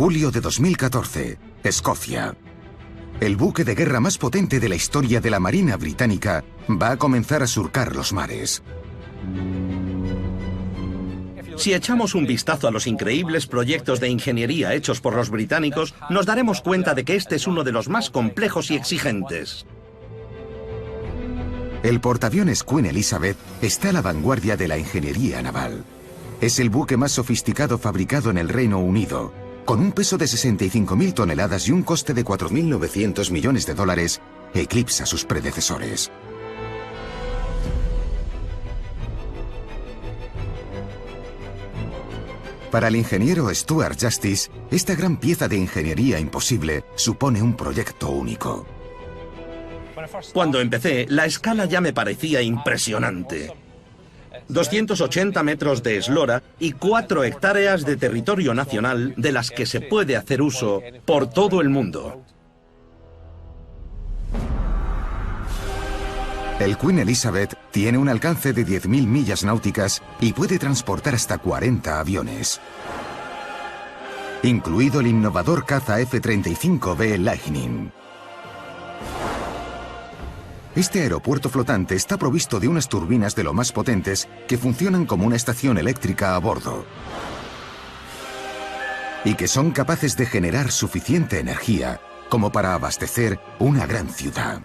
Julio de 2014, Escocia. El buque de guerra más potente de la historia de la Marina Británica va a comenzar a surcar los mares. Si echamos un vistazo a los increíbles proyectos de ingeniería hechos por los británicos, nos daremos cuenta de que este es uno de los más complejos y exigentes. El portaaviones Queen Elizabeth está a la vanguardia de la ingeniería naval. Es el buque más sofisticado fabricado en el Reino Unido. Con un peso de 65.000 toneladas y un coste de 4.900 millones de dólares, eclipsa a sus predecesores. Para el ingeniero Stuart Justice, esta gran pieza de ingeniería imposible supone un proyecto único. Cuando empecé, la escala ya me parecía impresionante. 280 metros de eslora y 4 hectáreas de territorio nacional de las que se puede hacer uso por todo el mundo. El Queen Elizabeth tiene un alcance de 10.000 millas náuticas y puede transportar hasta 40 aviones, incluido el innovador caza F-35B Lightning. Este aeropuerto flotante está provisto de unas turbinas de lo más potentes que funcionan como una estación eléctrica a bordo y que son capaces de generar suficiente energía como para abastecer una gran ciudad.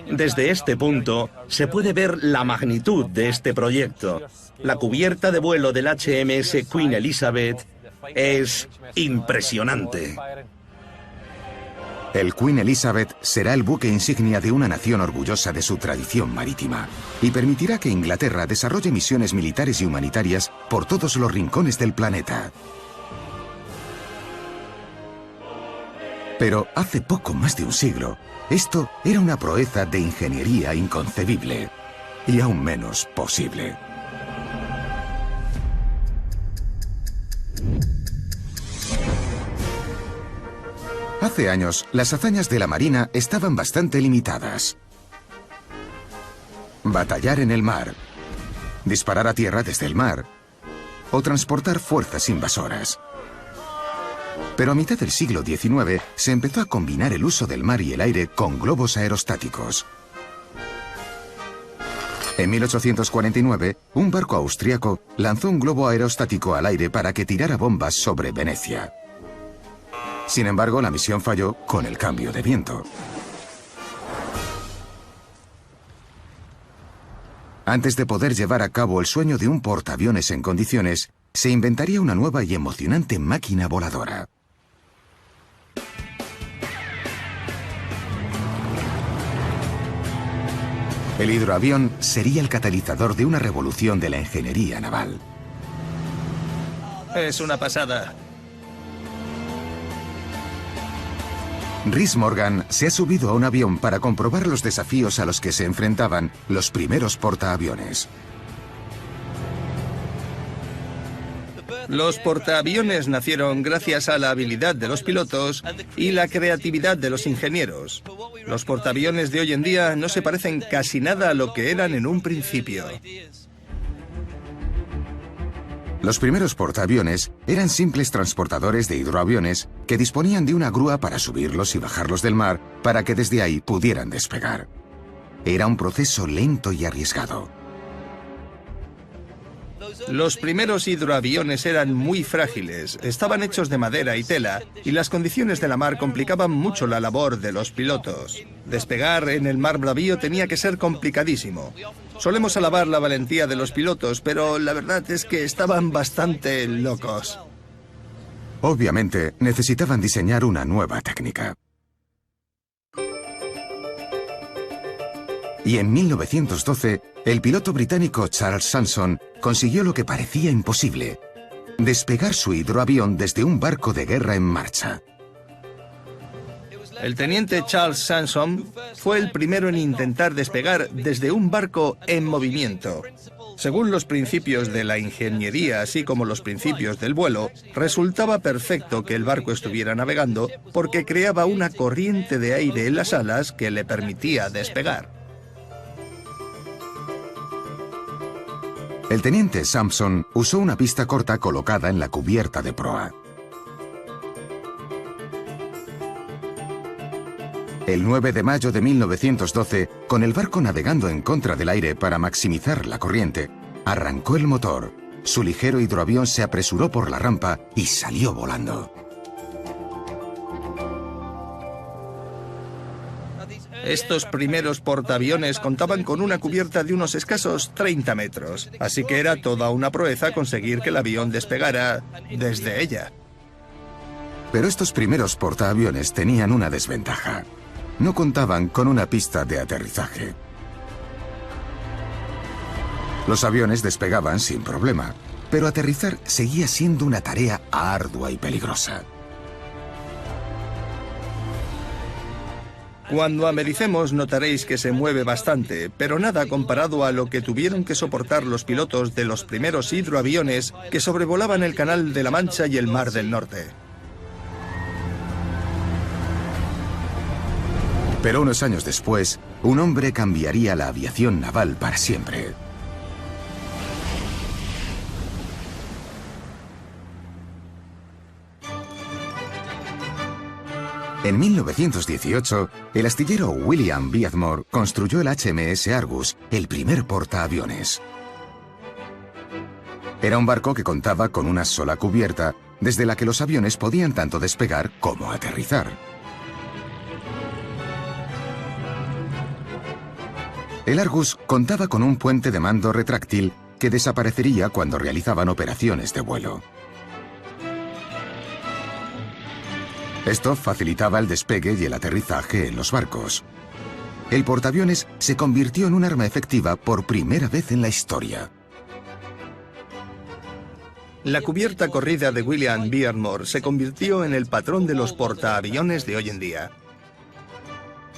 Desde este punto se puede ver la magnitud de este proyecto. La cubierta de vuelo del HMS Queen Elizabeth es impresionante. El Queen Elizabeth será el buque insignia de una nación orgullosa de su tradición marítima y permitirá que Inglaterra desarrolle misiones militares y humanitarias por todos los rincones del planeta. Pero hace poco más de un siglo, esto era una proeza de ingeniería inconcebible y aún menos posible. Hace años, las hazañas de la Marina estaban bastante limitadas. Batallar en el mar, disparar a tierra desde el mar o transportar fuerzas invasoras. Pero a mitad del siglo XIX se empezó a combinar el uso del mar y el aire con globos aerostáticos. En 1849, un barco austriaco lanzó un globo aerostático al aire para que tirara bombas sobre Venecia. Sin embargo, la misión falló con el cambio de viento. Antes de poder llevar a cabo el sueño de un portaaviones en condiciones, se inventaría una nueva y emocionante máquina voladora. El hidroavión sería el catalizador de una revolución de la ingeniería naval. Es una pasada. Rhys Morgan se ha subido a un avión para comprobar los desafíos a los que se enfrentaban los primeros portaaviones. Los portaaviones nacieron gracias a la habilidad de los pilotos y la creatividad de los ingenieros. Los portaaviones de hoy en día no se parecen casi nada a lo que eran en un principio. Los primeros portaaviones eran simples transportadores de hidroaviones que disponían de una grúa para subirlos y bajarlos del mar para que desde ahí pudieran despegar. Era un proceso lento y arriesgado. Los primeros hidroaviones eran muy frágiles, estaban hechos de madera y tela, y las condiciones de la mar complicaban mucho la labor de los pilotos. Despegar en el mar bravío tenía que ser complicadísimo. Solemos alabar la valentía de los pilotos, pero la verdad es que estaban bastante locos. Obviamente, necesitaban diseñar una nueva técnica. Y en 1912, el piloto británico Charles Sanson consiguió lo que parecía imposible: despegar su hidroavión desde un barco de guerra en marcha. El teniente Charles Sanson fue el primero en intentar despegar desde un barco en movimiento. Según los principios de la ingeniería, así como los principios del vuelo, resultaba perfecto que el barco estuviera navegando porque creaba una corriente de aire en las alas que le permitía despegar. El teniente Sampson usó una pista corta colocada en la cubierta de proa. El 9 de mayo de 1912, con el barco navegando en contra del aire para maximizar la corriente, arrancó el motor, su ligero hidroavión se apresuró por la rampa y salió volando. Estos primeros portaaviones contaban con una cubierta de unos escasos 30 metros, así que era toda una proeza conseguir que el avión despegara desde ella. Pero estos primeros portaaviones tenían una desventaja. No contaban con una pista de aterrizaje. Los aviones despegaban sin problema, pero aterrizar seguía siendo una tarea ardua y peligrosa. Cuando americemos notaréis que se mueve bastante, pero nada comparado a lo que tuvieron que soportar los pilotos de los primeros hidroaviones que sobrevolaban el Canal de la Mancha y el Mar del Norte. Pero unos años después, un hombre cambiaría la aviación naval para siempre. En 1918, el astillero William Beardmore construyó el HMS Argus, el primer portaaviones. Era un barco que contaba con una sola cubierta, desde la que los aviones podían tanto despegar como aterrizar. El Argus contaba con un puente de mando retráctil que desaparecería cuando realizaban operaciones de vuelo. Esto facilitaba el despegue y el aterrizaje en los barcos. El portaaviones se convirtió en un arma efectiva por primera vez en la historia. La cubierta corrida de William Beardmore se convirtió en el patrón de los portaaviones de hoy en día.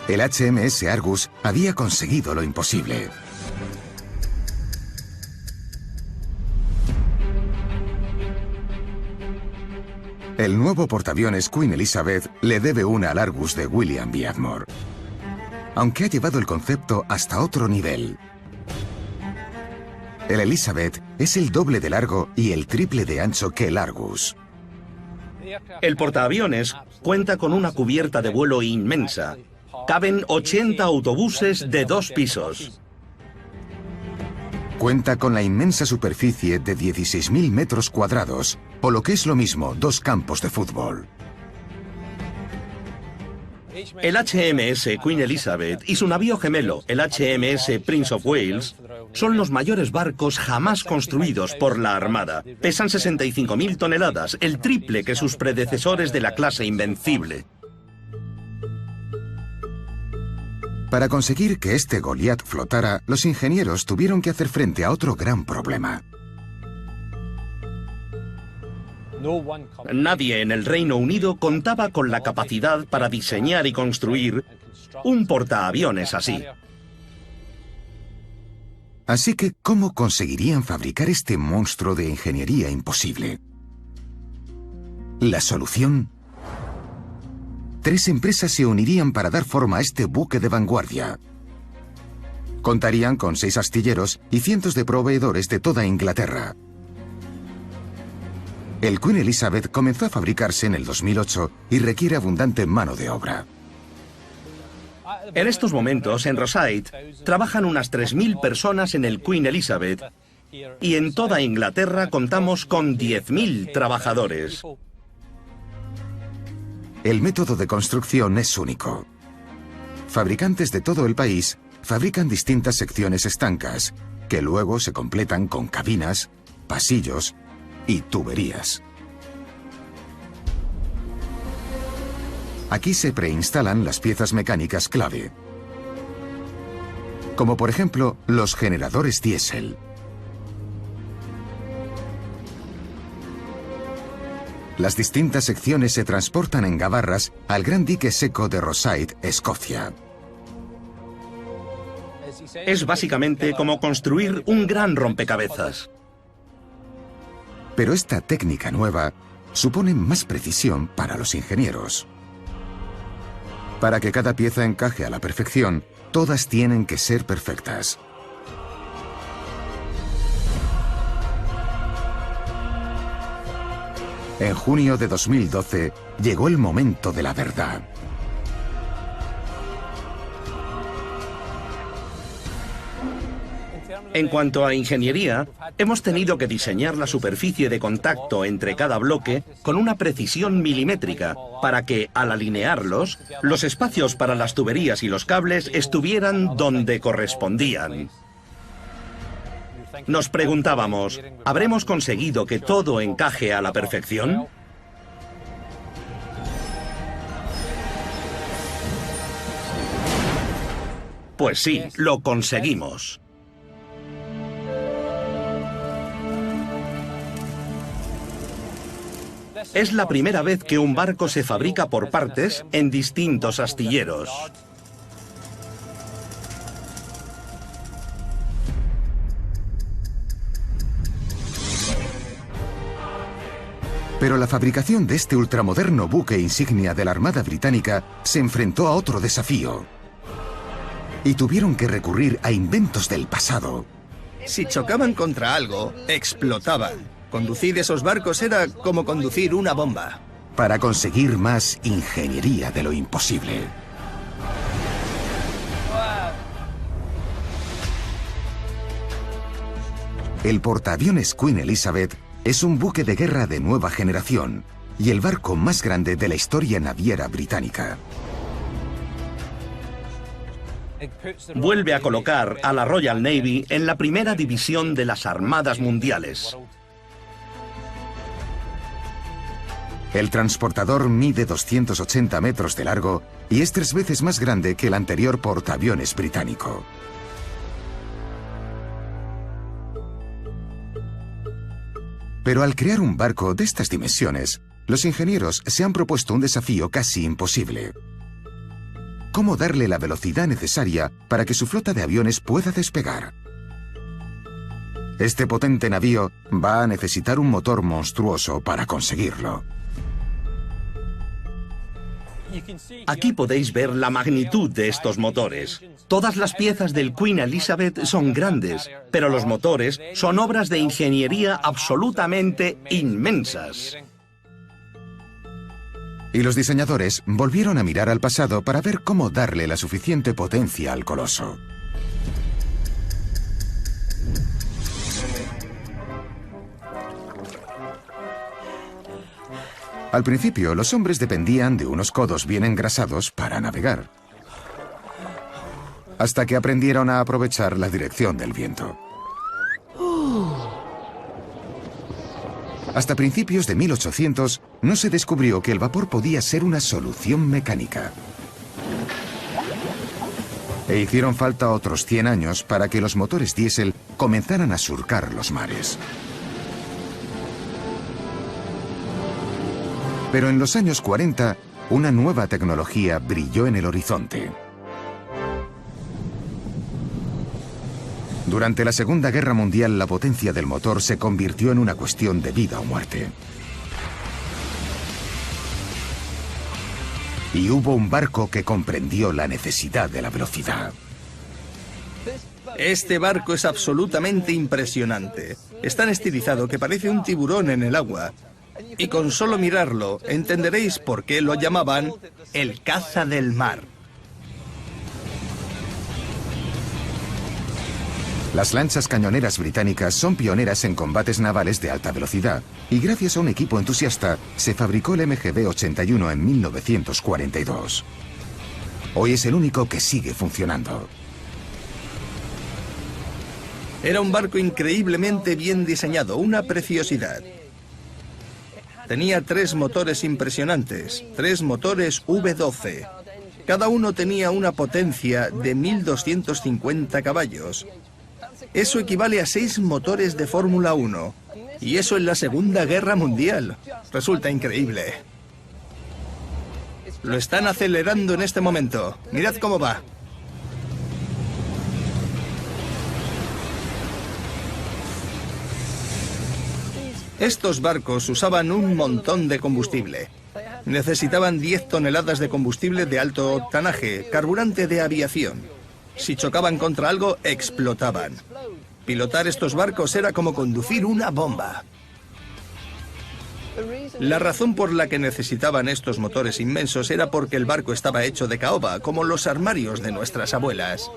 El HMS Argus había conseguido lo imposible. El nuevo portaaviones Queen Elizabeth le debe una al Argus de William Beardmore, aunque ha llevado el concepto hasta otro nivel. El Elizabeth es el doble de largo y el triple de ancho que el Argus. El portaaviones cuenta con una cubierta de vuelo inmensa. Caben 80 autobuses de 2 pisos. Cuenta con la inmensa superficie de 16.000 metros cuadrados, o lo que es lo mismo, 2 campos de fútbol. El HMS Queen Elizabeth y su navío gemelo, el HMS Prince of Wales, son los mayores barcos jamás construidos por la Armada. Pesan 65.000 toneladas, el triple que sus predecesores de la clase Invencible. Para conseguir que este Goliat flotara, los ingenieros tuvieron que hacer frente a otro gran problema. Nadie en el Reino Unido contaba con la capacidad para diseñar y construir un portaaviones así. Así que, ¿cómo conseguirían fabricar este monstruo de ingeniería imposible? La solución: 3 empresas se unirían para dar forma a este buque de vanguardia. Contarían con 6 astilleros y cientos de proveedores de toda Inglaterra. El Queen Elizabeth comenzó a fabricarse en el 2008 y requiere abundante mano de obra. En estos momentos, en Rosyth, trabajan unas 3.000 personas en el Queen Elizabeth y en toda Inglaterra contamos con 10.000 trabajadores. El método de construcción es único. Fabricantes de todo el país fabrican distintas secciones estancas, que luego se completan con cabinas, pasillos y tuberías. Aquí se preinstalan las piezas mecánicas clave, como por ejemplo los generadores diésel. Las distintas secciones se transportan en gabarras al gran dique seco de Rosyth, Escocia. Es básicamente como construir un gran rompecabezas. Pero esta técnica nueva supone más precisión para los ingenieros. Para que cada pieza encaje a la perfección, todas tienen que ser perfectas. En junio de 2012 llegó el momento de la verdad. En cuanto a ingeniería, hemos tenido que diseñar la superficie de contacto entre cada bloque con una precisión milimétrica para que, al alinearlos, los espacios para las tuberías y los cables estuvieran donde correspondían. Nos preguntábamos, ¿habremos conseguido que todo encaje a la perfección? Pues sí, lo conseguimos. Es la primera vez que un barco se fabrica por partes en distintos astilleros. Pero la fabricación de este ultramoderno buque insignia de la Armada Británica se enfrentó a otro desafío. Y tuvieron que recurrir a inventos del pasado. Si chocaban contra algo, explotaban. Conducir esos barcos era como conducir una bomba. Para conseguir más ingeniería de lo imposible. El portaaviones Queen Elizabeth es un buque de guerra de nueva generación y el barco más grande de la historia naviera británica. Vuelve a colocar a la Royal Navy en la primera división de las armadas mundiales. El transportador mide 280 metros de largo y es 3 veces más grande que el anterior portaaviones británico. Pero al crear un barco de estas dimensiones, los ingenieros se han propuesto un desafío casi imposible. ¿Cómo darle la velocidad necesaria para que su flota de aviones pueda despegar? Este potente navío va a necesitar un motor monstruoso para conseguirlo. Aquí podéis ver la magnitud de estos motores. Todas las piezas del Queen Elizabeth son grandes, pero los motores son obras de ingeniería absolutamente inmensas. Y los diseñadores volvieron a mirar al pasado para ver cómo darle la suficiente potencia al coloso. Al principio, los hombres dependían de unos codos bien engrasados para navegar, hasta que aprendieron a aprovechar la dirección del viento. Hasta principios de 1800 no se descubrió que el vapor podía ser una solución mecánica. E hicieron falta otros 100 años para que los motores diésel comenzaran a surcar los mares. Pero en los años 40, una nueva tecnología brilló en el horizonte. Durante la Segunda Guerra Mundial, la potencia del motor se convirtió en una cuestión de vida o muerte. Y hubo un barco que comprendió la necesidad de la velocidad. Este barco es absolutamente impresionante. Es tan estilizado que parece un tiburón en el agua. Y con solo mirarlo, entenderéis por qué lo llamaban el caza del mar. Las lanchas cañoneras británicas son pioneras en combates navales de alta velocidad, y gracias a un equipo entusiasta se fabricó el MGB-81 en 1942. Hoy es el único que sigue funcionando. Era un barco increíblemente bien diseñado, una preciosidad. Tenía 3 motores impresionantes, 3 motores V12. Cada uno tenía una potencia de 1250 caballos. Eso equivale a 6 motores de Fórmula 1. Y eso en la Segunda Guerra Mundial. Resulta increíble. Lo están acelerando en este momento. Mirad cómo va. Estos barcos usaban un montón de combustible. Necesitaban 10 toneladas de combustible de alto octanaje, carburante de aviación. Si chocaban contra algo, explotaban. Pilotar estos barcos era como conducir una bomba. La razón por la que necesitaban estos motores inmensos era porque el barco estaba hecho de caoba, como los armarios de nuestras abuelas.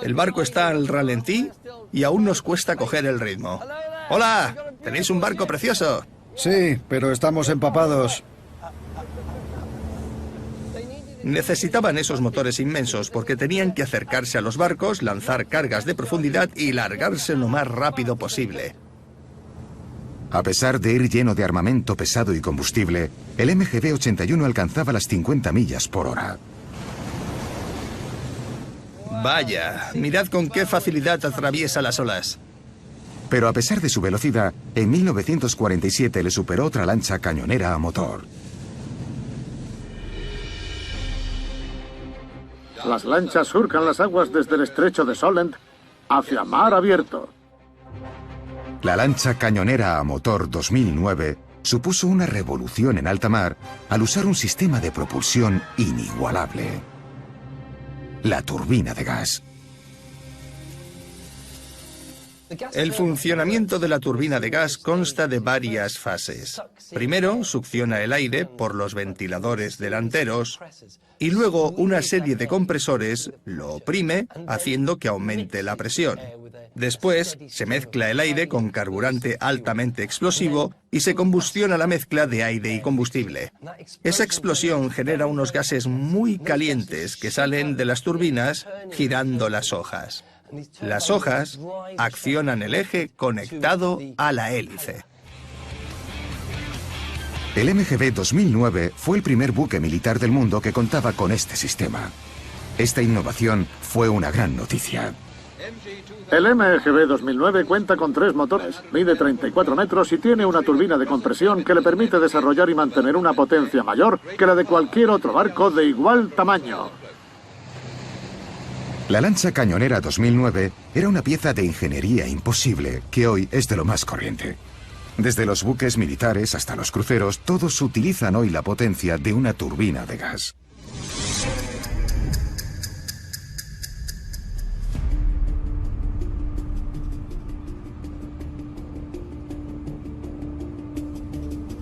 El barco está al ralentí y aún nos cuesta coger el ritmo. ¡Hola! ¿Tenéis un barco precioso? Sí, pero estamos empapados. Necesitaban esos motores inmensos porque tenían que acercarse a los barcos, lanzar cargas de profundidad y largarse lo más rápido posible. A pesar de ir lleno de armamento pesado y combustible, el MGB-81 alcanzaba las 50 millas por hora. Vaya, mirad con qué facilidad atraviesa las olas. Pero a pesar de su velocidad, en 1947 le superó otra lancha cañonera a motor. Las lanchas surcan las aguas desde el estrecho de Solent hacia mar abierto. La lancha cañonera a motor 2009 supuso una revolución en alta mar al usar un sistema de propulsión inigualable: la turbina de gas. El funcionamiento de la turbina de gas consta de varias fases. Primero, succiona el aire por los ventiladores delanteros y luego una serie de compresores lo oprime, haciendo que aumente la presión. Después, se mezcla el aire con carburante altamente explosivo y se combustiona la mezcla de aire y combustible. Esa explosión genera unos gases muy calientes que salen de las turbinas girando las hojas. Las hojas accionan el eje conectado a la hélice. El MGB 2009 fue el primer buque militar del mundo que contaba con este sistema. Esta innovación fue una gran noticia. El MGB 2009 cuenta con 3 motores, mide 34 metros y tiene una turbina de compresión que le permite desarrollar y mantener una potencia mayor que la de cualquier otro barco de igual tamaño. La lancha cañonera 2009 era una pieza de ingeniería imposible que hoy es de lo más corriente. Desde los buques militares hasta los cruceros, todos utilizan hoy la potencia de una turbina de gas.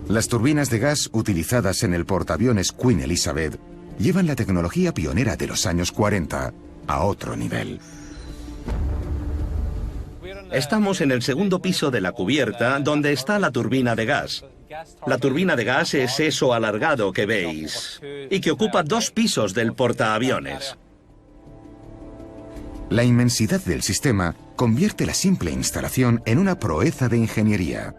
Las turbinas de gas utilizadas en el portaaviones Queen Elizabeth llevan la tecnología pionera de los años 40 a otro nivel. Estamos en el segundo piso de la cubierta, donde está la turbina de gas. La turbina de gas es eso alargado que veis, y que ocupa 2 pisos del portaaviones. La inmensidad del sistema convierte la simple instalación en una proeza de ingeniería.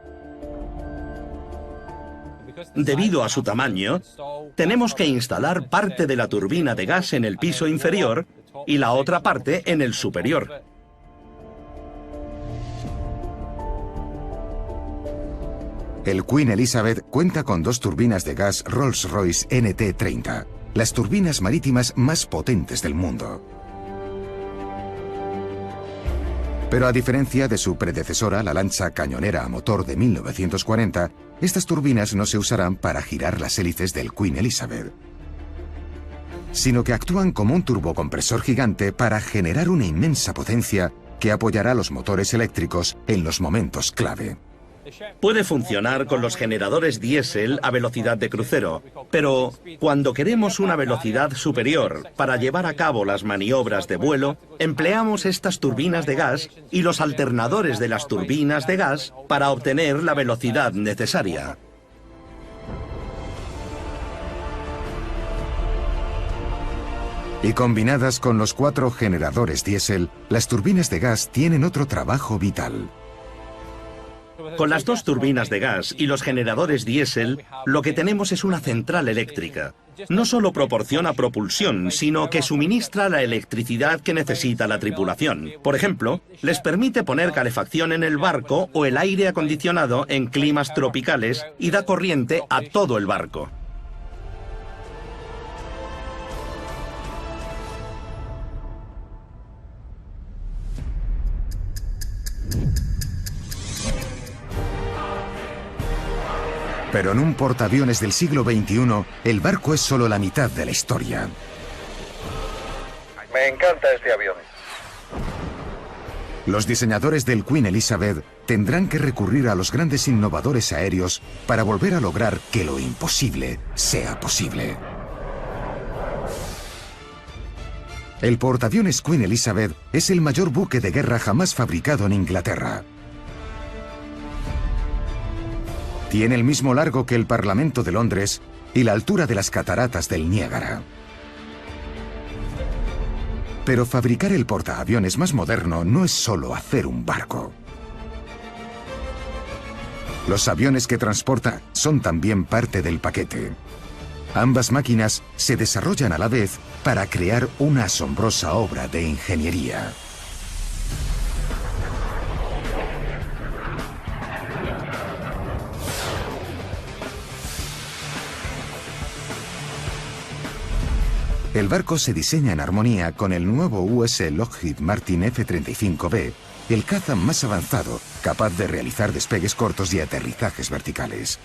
Debido a su tamaño, tenemos que instalar parte de la turbina de gas en el piso inferior y la otra parte en el superior. El Queen Elizabeth cuenta con 2 turbinas de gas Rolls-Royce NT30, las turbinas marítimas más potentes del mundo. Pero a diferencia de su predecesora, la lancha cañonera a motor de 1940, estas turbinas no se usarán para girar las hélices del Queen Elizabeth, sino que actúan como un turbocompresor gigante para generar una inmensa potencia que apoyará los motores eléctricos en los momentos clave. Puede funcionar con los generadores diésel a velocidad de crucero, pero cuando queremos una velocidad superior para llevar a cabo las maniobras de vuelo, empleamos estas turbinas de gas y los alternadores de las turbinas de gas para obtener la velocidad necesaria. Y combinadas con los 4 generadores diésel, las turbinas de gas tienen otro trabajo vital. Con las 2 turbinas de gas y los generadores diésel, lo que tenemos es una central eléctrica. No solo proporciona propulsión, sino que suministra la electricidad que necesita la tripulación. Por ejemplo, les permite poner calefacción en el barco o el aire acondicionado en climas tropicales y da corriente a todo el barco. Pero en un portaaviones del siglo XXI, el barco es solo la mitad de la historia. Me encanta este avión. Los diseñadores del Queen Elizabeth tendrán que recurrir a los grandes innovadores aéreos para volver a lograr que lo imposible sea posible. El portaaviones Queen Elizabeth es el mayor buque de guerra jamás fabricado en Inglaterra. Tiene el mismo largo que el Parlamento de Londres y la altura de las cataratas del Niágara. Pero fabricar el portaaviones más moderno no es solo hacer un barco. Los aviones que transporta son también parte del paquete. Ambas máquinas se desarrollan a la vez para crear una asombrosa obra de ingeniería. El barco se diseña en armonía con el nuevo US Lockheed Martin F-35B, el caza más avanzado, capaz de realizar despegues cortos y aterrizajes verticales.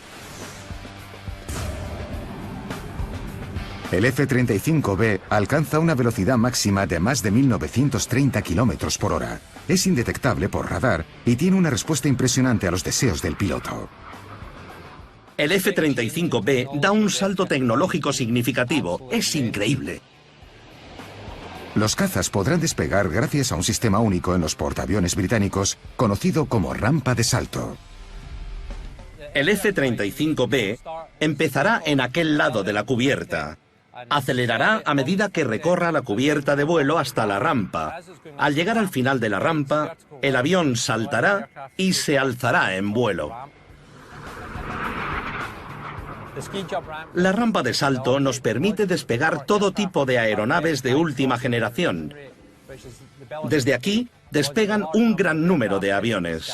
El F-35B alcanza una velocidad máxima de más de 1930 km por hora. Es indetectable por radar y tiene una respuesta impresionante a los deseos del piloto. El F-35B da un salto tecnológico significativo. Es increíble. Los cazas podrán despegar gracias a un sistema único en los portaaviones británicos, conocido como rampa de salto. El F-35B empezará en aquel lado de la cubierta. Acelerará a medida que recorra la cubierta de vuelo hasta la rampa. Al llegar al final de la rampa, el avión saltará y se alzará en vuelo. La rampa de salto nos permite despegar todo tipo de aeronaves de última generación. Desde aquí despegan un gran número de aviones.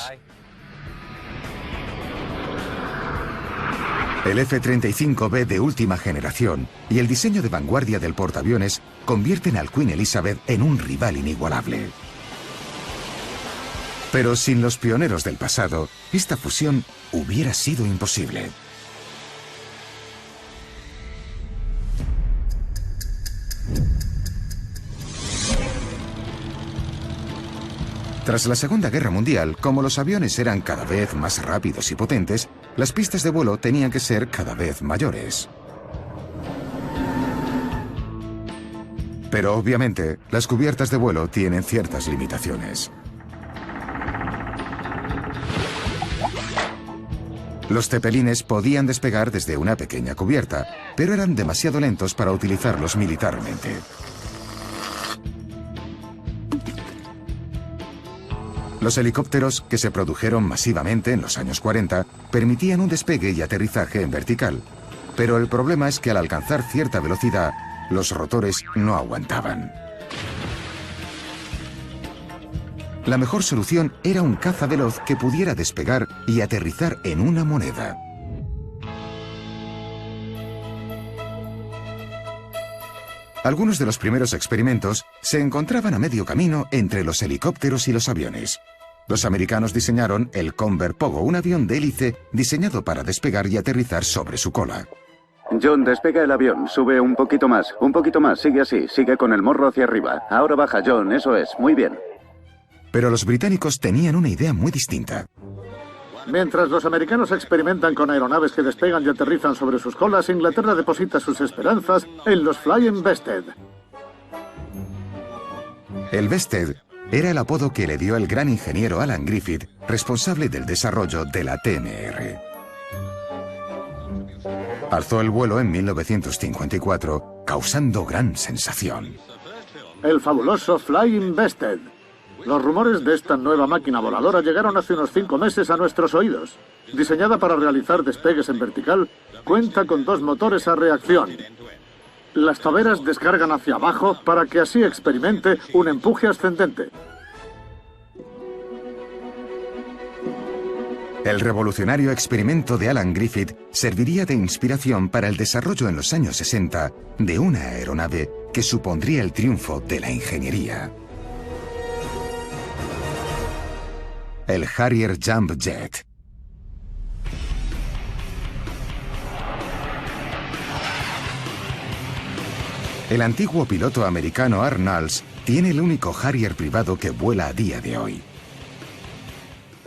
El F-35B de última generación y el diseño de vanguardia del portaaviones convierten al Queen Elizabeth en un rival inigualable. Pero sin los pioneros del pasado, esta fusión hubiera sido imposible. Tras la Segunda Guerra Mundial, como los aviones eran cada vez más rápidos y potentes, las pistas de vuelo tenían que ser cada vez mayores. Pero obviamente, las cubiertas de vuelo tienen ciertas limitaciones. Los cepelines podían despegar desde una pequeña cubierta, pero eran demasiado lentos para utilizarlos militarmente. Los helicópteros, que se produjeron masivamente en los años 40, permitían un despegue y aterrizaje en vertical. Pero el problema es que al alcanzar cierta velocidad, los rotores no aguantaban. La mejor solución era un caza veloz que pudiera despegar y aterrizar en una moneda. Algunos de los primeros experimentos se encontraban a medio camino entre los helicópteros y los aviones. Los americanos diseñaron el Convair Pogo, un avión de hélice diseñado para despegar y aterrizar sobre su cola. John, despega el avión, sube un poquito más, sigue así, sigue con el morro hacia arriba. Ahora baja, John, eso es, muy bien. Pero los británicos tenían una idea muy distinta. Mientras los americanos experimentan con aeronaves que despegan y aterrizan sobre sus colas, Inglaterra deposita sus esperanzas en los Flying Bested. El Bested era el apodo que le dio el gran ingeniero Alan Griffith, responsable del desarrollo de la TMR. Alzó el vuelo en 1954, causando gran sensación. El fabuloso Flying Bested. Los rumores de esta nueva máquina voladora llegaron hace unos 5 meses a nuestros oídos. Diseñada para realizar despegues en vertical, cuenta con 2 motores a reacción. Las toberas descargan hacia abajo para que así experimente un empuje ascendente. El revolucionario experimento de Alan Griffith serviría de inspiración para el desarrollo en los años 60 de una aeronave que supondría el triunfo de la ingeniería. El Harrier Jump Jet. El antiguo piloto americano Art Nals tiene el único Harrier privado que vuela a día de hoy.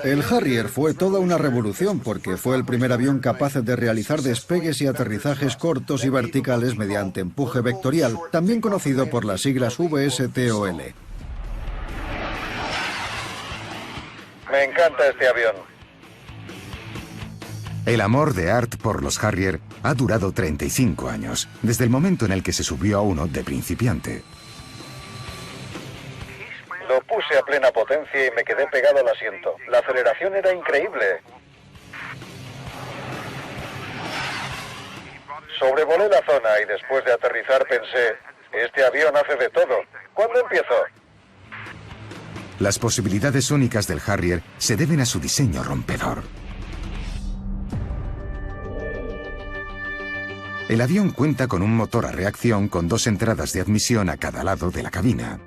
El Harrier fue toda una revolución porque fue el primer avión capaz de realizar despegues y aterrizajes cortos y verticales mediante empuje vectorial, también conocido por las siglas VSTOL. Me encanta este avión. El amor de Art por los Harrier ha durado 35 años, desde el momento en el que se subió a uno de principiante. Lo puse a plena potencia y me quedé pegado al asiento. La aceleración era increíble. Sobrevolé la zona y después de aterrizar pensé, este avión hace de todo. ¿Cuándo empiezo? Las posibilidades únicas del Harrier se deben a su diseño rompedor. El avión cuenta con un motor a reacción con 2 entradas de admisión a cada lado de la cabina.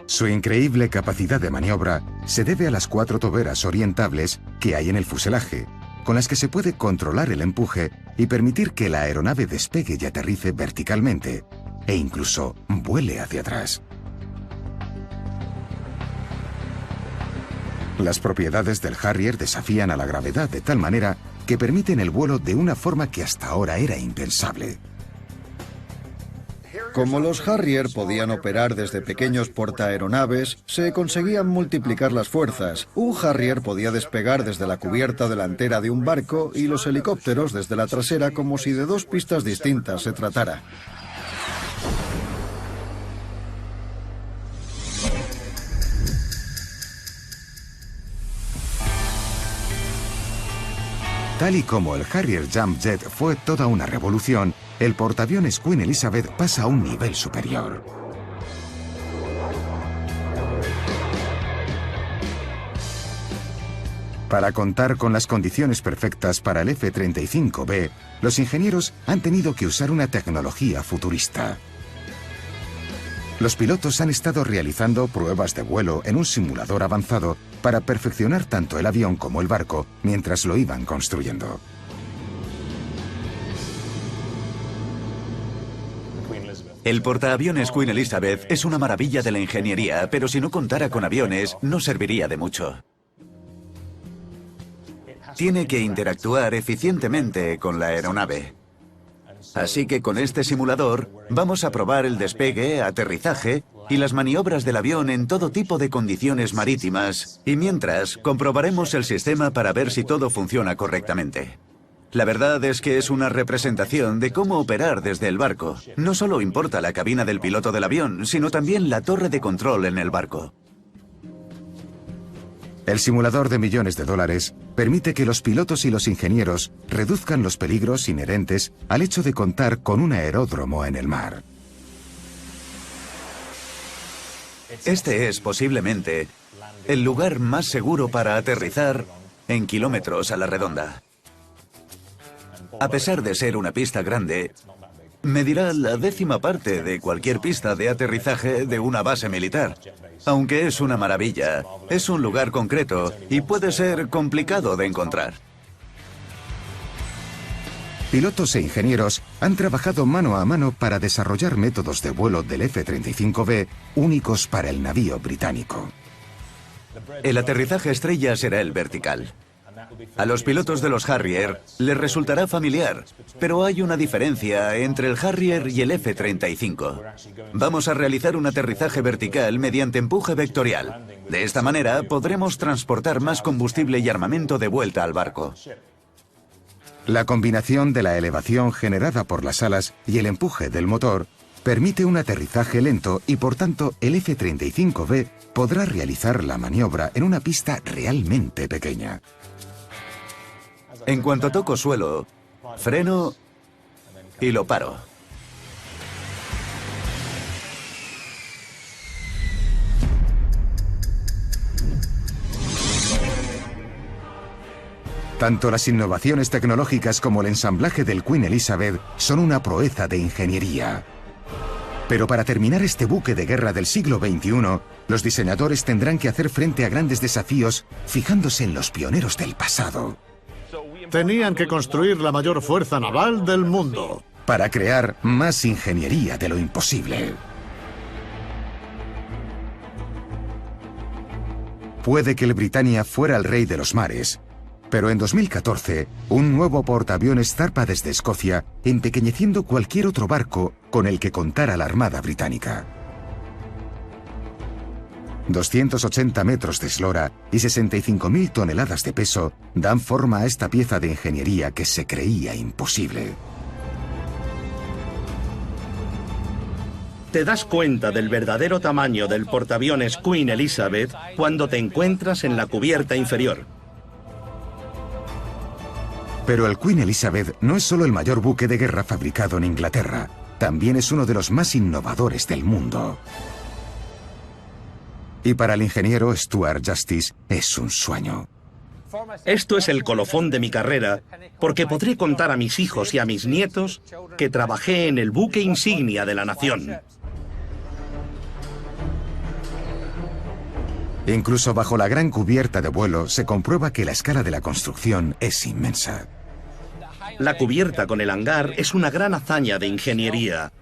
Su increíble capacidad de maniobra se debe a las 4 toberas orientables que hay en el fuselaje, con las que se puede controlar el empuje y permitir que la aeronave despegue y aterrice verticalmente, e incluso vuele hacia atrás. Las propiedades del Harrier desafían a la gravedad de tal manera que permiten el vuelo de una forma que hasta ahora era impensable. Como los Harrier podían operar desde pequeños portaaeronaves, se conseguían multiplicar las fuerzas. Un Harrier podía despegar desde la cubierta delantera de un barco y los helicópteros desde la trasera, como si de 2 pistas distintas se tratara. Tal y como el Harrier Jump Jet fue toda una revolución, el portaaviones Queen Elizabeth pasa a un nivel superior. Para contar con las condiciones perfectas para el F-35B, los ingenieros han tenido que usar una tecnología futurista. Los pilotos han estado realizando pruebas de vuelo en un simulador avanzado para perfeccionar tanto el avión como el barco mientras lo iban construyendo. El portaaviones Queen Elizabeth es una maravilla de la ingeniería, pero si no contara con aviones, no serviría de mucho. Tiene que interactuar eficientemente con la aeronave. Así que con este simulador vamos a probar el despegue, aterrizaje y las maniobras del avión en todo tipo de condiciones marítimas, y mientras comprobaremos el sistema para ver si todo funciona correctamente. La verdad es que es una representación de cómo operar desde el barco. No solo importa la cabina del piloto del avión, sino también la torre de control en el barco. El simulador de millones de dólares permite que los pilotos y los ingenieros reduzcan los peligros inherentes al hecho de contar con un aeródromo en el mar. Este es posiblemente el lugar más seguro para aterrizar en kilómetros a la redonda. A pesar de ser una pista grande, medirá la 10ª parte de cualquier pista de aterrizaje de una base militar. Aunque es una maravilla, es un lugar concreto y puede ser complicado de encontrar. Pilotos e ingenieros han trabajado mano a mano para desarrollar métodos de vuelo del F-35B únicos para el navío británico. El aterrizaje estrella será el vertical. A los pilotos de los Harrier les resultará familiar, pero hay una diferencia entre el Harrier y el F-35. Vamos a realizar un aterrizaje vertical mediante empuje vectorial. De esta manera podremos transportar más combustible y armamento de vuelta al barco. La combinación de la elevación generada por las alas y el empuje del motor permite un aterrizaje lento y por tanto el F-35B podrá realizar la maniobra en una pista realmente pequeña. En cuanto toco suelo, freno y lo paro. Tanto las innovaciones tecnológicas como el ensamblaje del Queen Elizabeth son una proeza de ingeniería. Pero para terminar este buque de guerra del siglo XXI, los diseñadores tendrán que hacer frente a grandes desafíos fijándose en los pioneros del pasado. Tenían que construir la mayor fuerza naval del mundo. Para crear más ingeniería de lo imposible. Puede que el Britannia fuera el rey de los mares, pero en 2014, un nuevo portaaviones zarpa desde Escocia, empequeñeciendo cualquier otro barco con el que contara la Armada Británica. 280 metros de eslora y 65.000 toneladas de peso dan forma a esta pieza de ingeniería que se creía imposible. Te das cuenta del verdadero tamaño del portaaviones Queen Elizabeth cuando te encuentras en la cubierta inferior. Pero el Queen Elizabeth no es solo el mayor buque de guerra fabricado en Inglaterra, también es uno de los más innovadores del mundo. Y para el ingeniero Stuart Justice es un sueño. Esto es el colofón de mi carrera, porque podré contar a mis hijos y a mis nietos que trabajé en el buque insignia de la nación. Incluso bajo la gran cubierta de vuelo se comprueba que la escala de la construcción es inmensa. La cubierta con el hangar es una gran hazaña de ingeniería.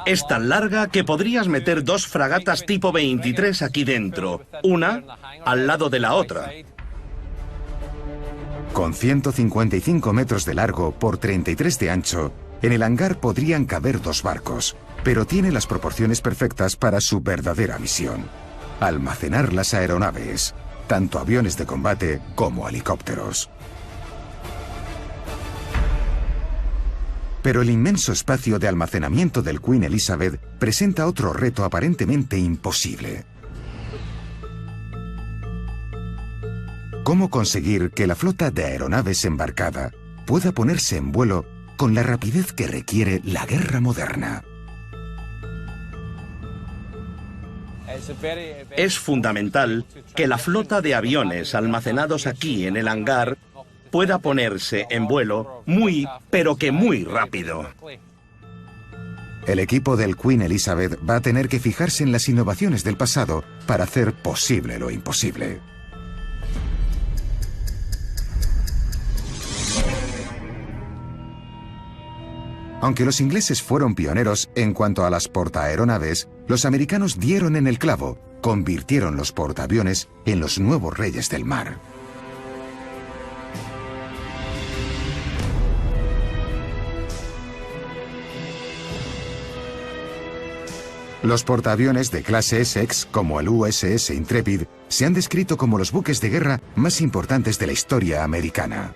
Es tan larga que podrías meter 2 fragatas tipo 23 aquí dentro, una al lado de la otra. Con 155 metros de largo por 33 de ancho, en el hangar podrían caber 2 barcos, pero tiene las proporciones perfectas para su verdadera misión: almacenar las aeronaves, tanto aviones de combate como helicópteros. Pero el inmenso espacio de almacenamiento del Queen Elizabeth presenta otro reto aparentemente imposible. ¿Cómo conseguir que la flota de aeronaves embarcada pueda ponerse en vuelo con la rapidez que requiere la guerra moderna? Es fundamental que la flota de aviones almacenados aquí en el hangar pueda ponerse en vuelo muy, pero que muy rápido. El equipo del Queen Elizabeth va a tener que fijarse en las innovaciones del pasado para hacer posible lo imposible. Aunque los ingleses fueron pioneros en cuanto a las portaaeronaves, los americanos dieron en el clavo, convirtieron los portaaviones en los nuevos reyes del mar. Los portaaviones de clase Essex, como el USS Intrepid, se han descrito como los buques de guerra más importantes de la historia americana.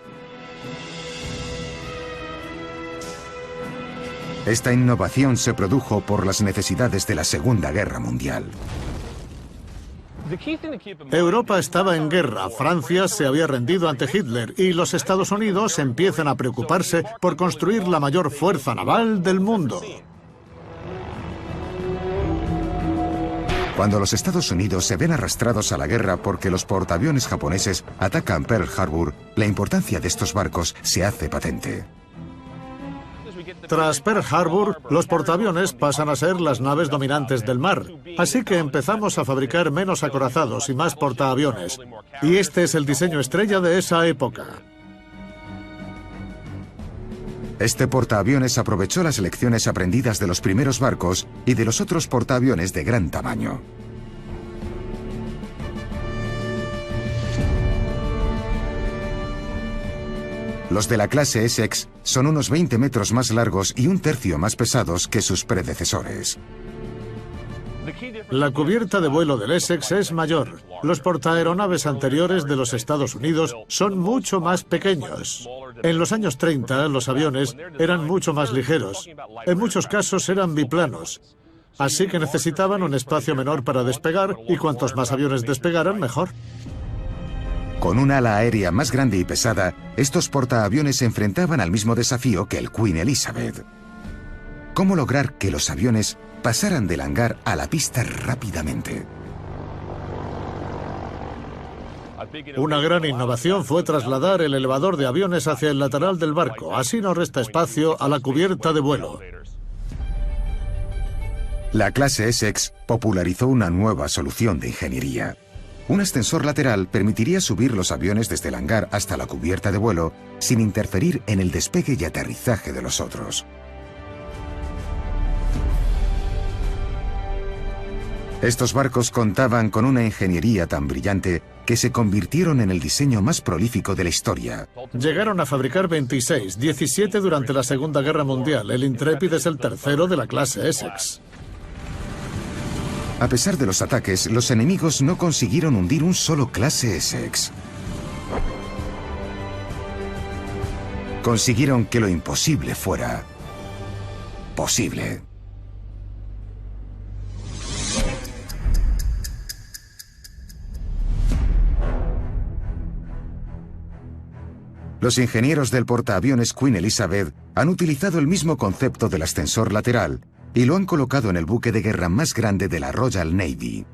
Esta innovación se produjo por las necesidades de la Segunda Guerra Mundial. Europa estaba en guerra, Francia se había rendido ante Hitler y los Estados Unidos empiezan a preocuparse por construir la mayor fuerza naval del mundo. Cuando los Estados Unidos se ven arrastrados a la guerra porque los portaaviones japoneses atacan Pearl Harbor, la importancia de estos barcos se hace patente. Tras Pearl Harbor, los portaaviones pasan a ser las naves dominantes del mar, así que empezamos a fabricar menos acorazados y más portaaviones. Y este es el diseño estrella de esa época. Este portaaviones aprovechó las lecciones aprendidas de los primeros barcos y de los otros portaaviones de gran tamaño. Los de la clase Essex son unos 20 metros más largos y 1/3 más pesados que sus predecesores. La cubierta de vuelo del Essex es mayor. Los portaaeronaves anteriores de los Estados Unidos son mucho más pequeños. En los años 30, los aviones eran mucho más ligeros. En muchos casos eran biplanos. Así que necesitaban un espacio menor para despegar y cuantos más aviones despegaran, mejor. Con un ala aérea más grande y pesada, estos portaaviones se enfrentaban al mismo desafío que el Queen Elizabeth. ¿Cómo lograr que los aviones pasaran del hangar a la pista rápidamente? Una gran innovación fue trasladar el elevador de aviones hacia el lateral del barco. Así no resta espacio a la cubierta de vuelo. La clase Essex popularizó una nueva solución de ingeniería. Un ascensor lateral permitiría subir los aviones desde el hangar hasta la cubierta de vuelo sin interferir en el despegue y aterrizaje de los otros. Estos barcos contaban con una ingeniería tan brillante que se convirtieron en el diseño más prolífico de la historia. Llegaron a fabricar 26, 17 durante la Segunda Guerra Mundial. El Intrepid es el tercero de la clase Essex. A pesar de los ataques, los enemigos no consiguieron hundir un solo clase Essex. Consiguieron que lo imposible fuera posible. Los ingenieros del portaaviones Queen Elizabeth han utilizado el mismo concepto del ascensor lateral y lo han colocado en el buque de guerra más grande de la Royal Navy.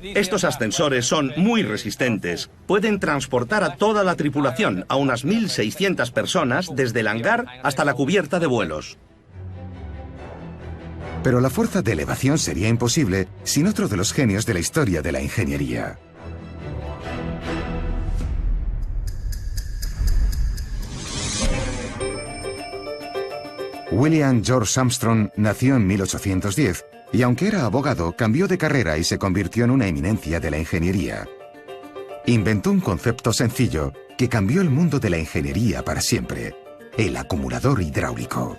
Estos ascensores son muy resistentes. Pueden transportar a toda la tripulación, a unas 1.600 personas, desde el hangar hasta la cubierta de vuelos. Pero la fuerza de elevación sería imposible sin otro de los genios de la historia de la ingeniería. William George Armstrong nació en 1810 y aunque era abogado, cambió de carrera y se convirtió en una eminencia de la ingeniería. Inventó un concepto sencillo que cambió el mundo de la ingeniería para siempre: el acumulador hidráulico.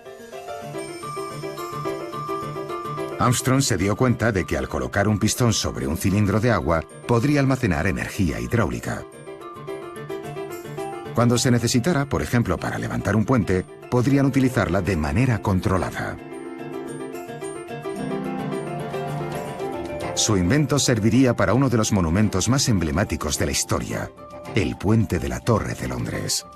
Armstrong se dio cuenta de que al colocar un pistón sobre un cilindro de agua podría almacenar energía hidráulica. Cuando se necesitara, por ejemplo, para levantar un puente, podrían utilizarla de manera controlada. Su invento serviría para uno de los monumentos más emblemáticos de la historia, el puente de la Torre de Londres.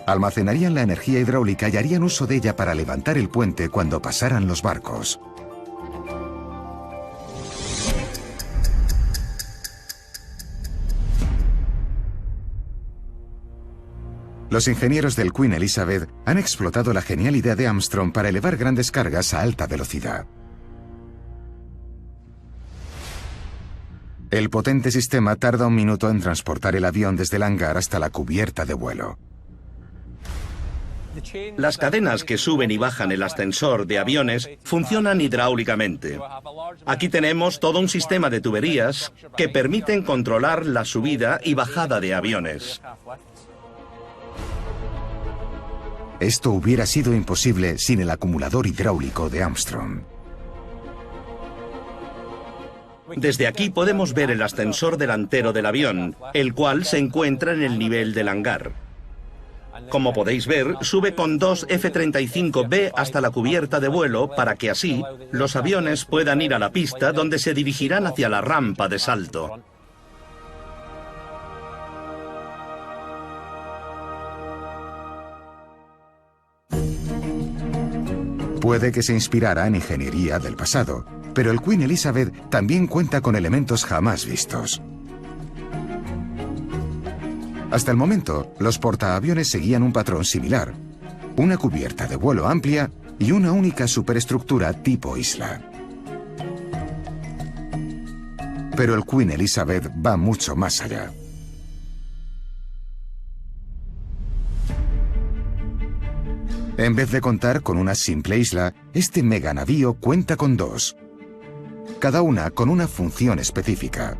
Almacenarían la energía hidráulica y harían uso de ella para levantar el puente cuando pasaran los barcos. Los ingenieros del Queen Elizabeth han explotado la genial idea de Armstrong para elevar grandes cargas a alta velocidad. El potente sistema tarda 1 minuto en transportar el avión desde el hangar hasta la cubierta de vuelo. Las cadenas que suben y bajan el ascensor de aviones funcionan hidráulicamente. Aquí tenemos todo un sistema de tuberías que permiten controlar la subida y bajada de aviones. Esto hubiera sido imposible sin el acumulador hidráulico de Armstrong. Desde aquí podemos ver el ascensor delantero del avión, el cual se encuentra en el nivel del hangar. Como podéis ver, sube con 2 F-35B hasta la cubierta de vuelo para que así los aviones puedan ir a la pista donde se dirigirán hacia la rampa de salto. Puede que se inspirara en ingeniería del pasado, pero el Queen Elizabeth también cuenta con elementos jamás vistos. Hasta el momento, los portaaviones seguían un patrón similar: una cubierta de vuelo amplia y una única superestructura tipo isla. Pero el Queen Elizabeth va mucho más allá. En vez de contar con una simple isla, este meganavío cuenta con 2, cada una con una función específica.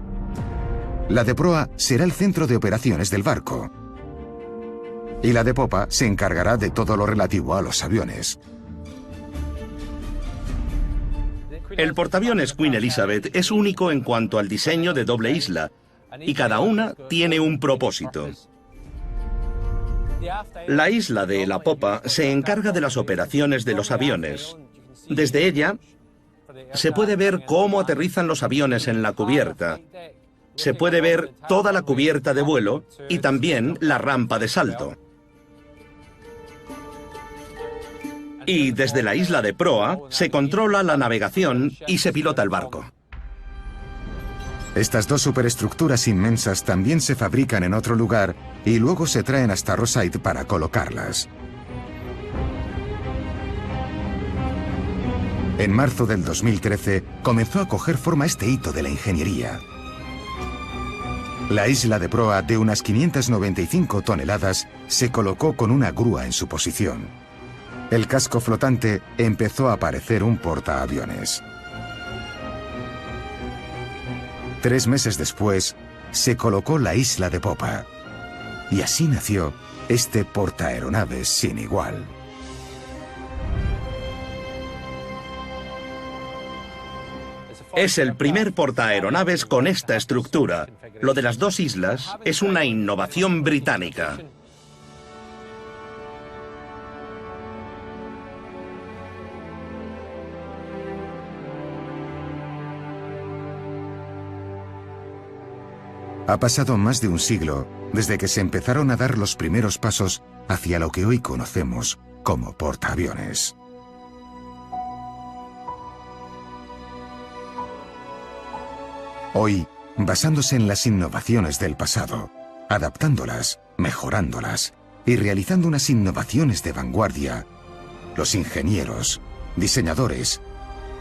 La de proa será el centro de operaciones del barco, y la de popa se encargará de todo lo relativo a los aviones. El portaaviones Queen Elizabeth es único en cuanto al diseño de doble isla, y cada una tiene un propósito. La isla de la popa se encarga de las operaciones de los aviones. Desde ella se puede ver cómo aterrizan los aviones en la cubierta. Se puede ver toda la cubierta de vuelo y también la rampa de salto. Y desde la isla de proa se controla la navegación y se pilota el barco. Estas 2 superestructuras inmensas también se fabrican en otro lugar y luego se traen hasta Rosyth para colocarlas. En marzo del 2013 comenzó a coger forma este hito de la ingeniería. La isla de proa de unas 595 toneladas se colocó con una grúa en su posición. El casco flotante empezó a parecer un portaaviones. 3 meses después, se colocó la isla de popa. Y así nació este portaaeronaves sin igual. Es el primer portaaeronaves con esta estructura. Lo de las 2 islas es una innovación británica. Ha pasado más de un siglo desde que se empezaron a dar los primeros pasos hacia lo que hoy conocemos como portaaviones. Hoy, basándose en las innovaciones del pasado, adaptándolas, mejorándolas y realizando unas innovaciones de vanguardia, los ingenieros, diseñadores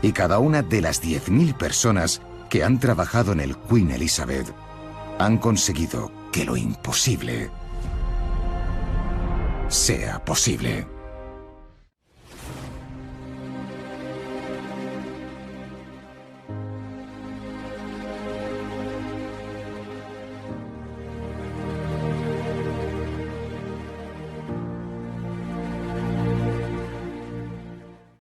y cada una de las 10.000 personas que han trabajado en el Queen Elizabeth han conseguido que lo imposible sea posible.